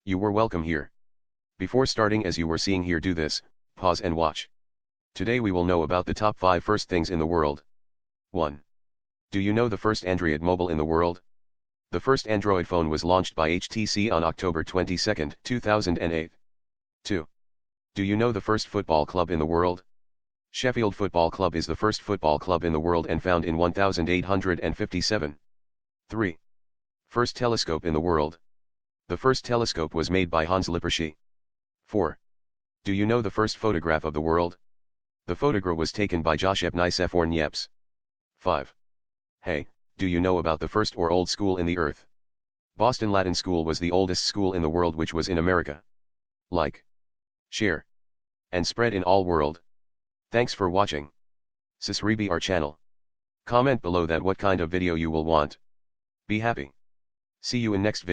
You were welcome here. Before starting, as you were seeing here, do this, pause and watch. Today we will know about the top 5 first things in the world. 1. Do you know the first Android mobile in the world? The first Android phone was launched by HTC on October 22, 2008. 2. Do you know the first football club in the world? Sheffield Football Club is the first football club in the world and found in 1857. 3. First telescope in the world. The first telescope was made by Hans Lippershey. 4. Do you know the first photograph of the world? The photograph was taken by Josep Nicephore Niepce. 5. Hey, do you know about the first or old school in the earth? Boston Latin School was the oldest school in the world, which was in America. Like, share, and spread in all world. Thanks for watching. Subscribe our channel. Comment below that what kind of video you will want. Be happy. See you in next video.